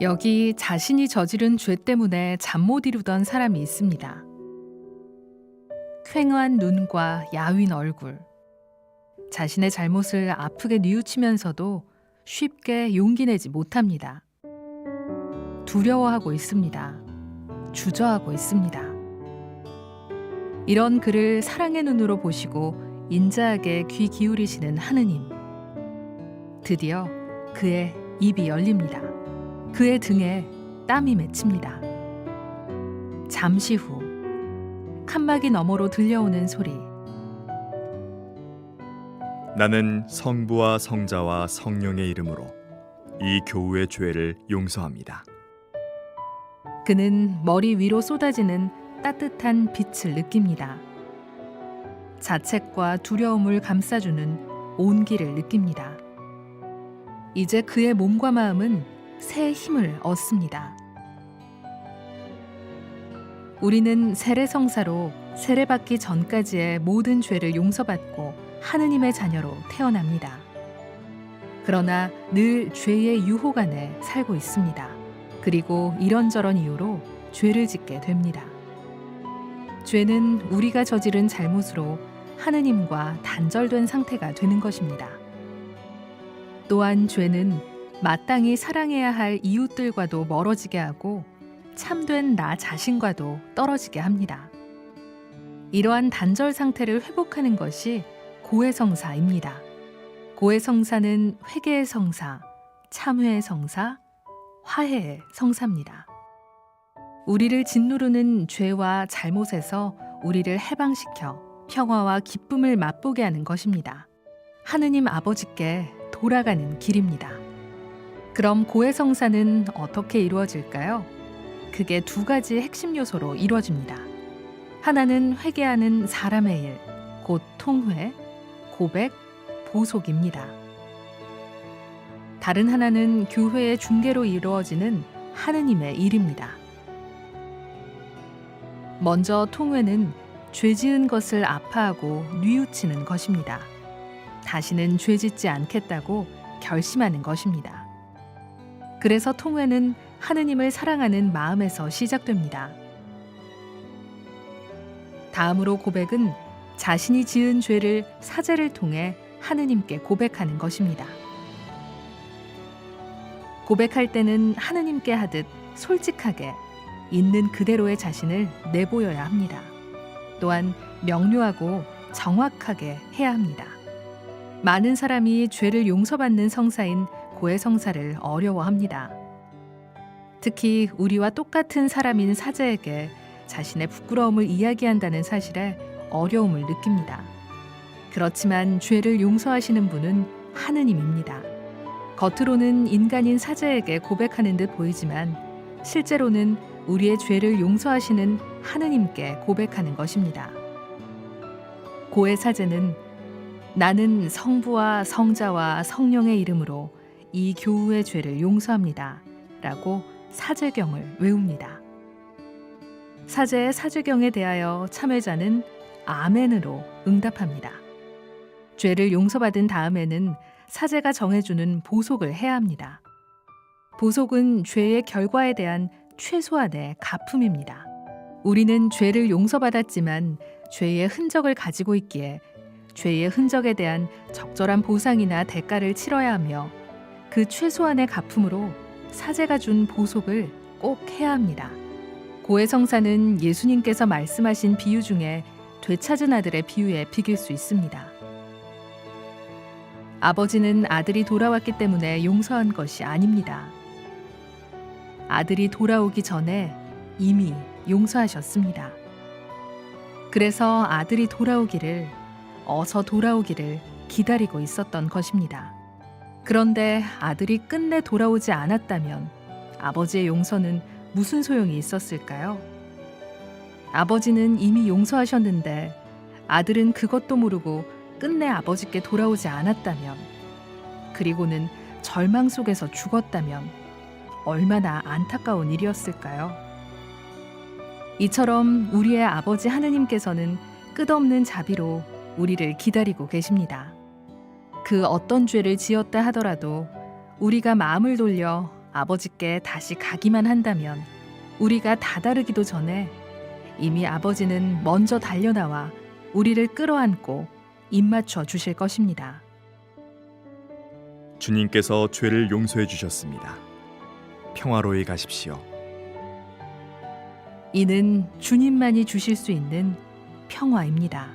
여기 자신이 저지른 죄 때문에 잠 못 이루던 사람이 있습니다. 퀭한 눈과 야윈 얼굴. 자신의 잘못을 아프게 뉘우치면서도 쉽게 용기 내지 못합니다. 두려워하고 있습니다. 주저하고 있습니다. 이런 그를 사랑의 눈으로 보시고 인자하게 귀 기울이시는 하느님. 드디어 그의 입이 열립니다. 그의 등에 땀이 맺힙니다. 잠시 후 칸막이 너머로 들려오는 소리. 나는 성부와 성자와 성령의 이름으로 이 교우의 죄를 용서합니다. 그는 머리 위로 쏟아지는 따뜻한 빛을 느낍니다. 자책과 두려움을 감싸주는 온기를 느낍니다. 이제 그의 몸과 마음은 새 힘을 얻습니다. 우리는 세례성사로 세례받기 전까지의 모든 죄를 용서받고 하느님의 자녀로 태어납니다. 그러나 늘 죄의 유혹 안에 살고 있습니다. 그리고 이런저런 이유로 죄를 짓게 됩니다. 죄는 우리가 저지른 잘못으로 하느님과 단절된 상태가 되는 것입니다. 또한 죄는 마땅히 사랑해야 할 이웃들과도 멀어지게 하고 참된 나 자신과도 떨어지게 합니다. 이러한 단절 상태를 회복하는 것이 고해성사입니다. 고해성사는 회개의 성사, 참회의 성사, 화해의 성사입니다. 우리를 짓누르는 죄와 잘못에서 우리를 해방시켜 평화와 기쁨을 맛보게 하는 것입니다. 하느님 아버지께 돌아가는 길입니다. 그럼 고해성사는 어떻게 이루어질까요? 그게 두 가지 핵심 요소로 이루어집니다. 하나는 회개하는 사람의 일, 곧 통회, 고백, 보속입니다. 다른 하나는 교회의 중개로 이루어지는 하느님의 일입니다. 먼저 통회는 죄 지은 것을 아파하고 뉘우치는 것입니다. 다시는 죄 짓지 않겠다고 결심하는 것입니다. 그래서 통회는 하느님을 사랑하는 마음에서 시작됩니다. 다음으로 고백은 자신이 지은 죄를 사죄를 통해 하느님께 고백하는 것입니다. 고백할 때는 하느님께 하듯 솔직하게 있는 그대로의 자신을 내보여야 합니다. 또한 명료하고 정확하게 해야 합니다. 많은 사람이 죄를 용서받는 성사인 고해성사를 어려워합니다. 특히 우리와 똑같은 사람인 사제에게 자신의 부끄러움을 이야기한다는 사실에 어려움을 느낍니다. 그렇지만 죄를 용서하시는 분은 하느님입니다. 겉으로는 인간인 사제에게 고백하는 듯 보이지만 실제로는 우리의 죄를 용서하시는 하느님께 고백하는 것입니다. 고해 사제는 나는 성부와 성자와 성령의 이름으로 이 교우의 죄를 용서합니다. 라고 사죄경을 외웁니다. 사제의 사죄경에 대하여 참회자는 아멘으로 응답합니다. 죄를 용서받은 다음에는 사제가 정해주는 보속을 해야 합니다. 보속은 죄의 결과에 대한 최소한의 갚음입니다. 우리는 죄를 용서받았지만 죄의 흔적을 가지고 있기에 죄의 흔적에 대한 적절한 보상이나 대가를 치러야 하며 그 최소한의 갚음으로 사제가 준 보속을 꼭 해야 합니다. 고해성사는 예수님께서 말씀하신 비유 중에 되찾은 아들의 비유에 비길 수 있습니다. 아버지는 아들이 돌아왔기 때문에 용서한 것이 아닙니다. 아들이 돌아오기 전에 이미 용서하셨습니다. 그래서 아들이 돌아오기를, 어서 돌아오기를 기다리고 있었던 것입니다. 그런데 아들이 끝내 돌아오지 않았다면 아버지의 용서는 무슨 소용이 있었을까요? 아버지는 이미 용서하셨는데 아들은 그것도 모르고 끝내 아버지께 돌아오지 않았다면, 그리고는 절망 속에서 죽었다면 얼마나 안타까운 일이었을까요? 이처럼 우리의 아버지 하느님께서는 끝없는 자비로 우리를 기다리고 계십니다. 그 어떤 죄를 지었다 하더라도 우리가 마음을 돌려 아버지께 다시 가기만 한다면 우리가 다다르기도 전에 이미 아버지는 먼저 달려나와 우리를 끌어안고 입맞춰 주실 것입니다. 주님께서 죄를 용서해 주셨습니다. 평화로이 가십시오. 이는 주님만이 주실 수 있는 평화입니다.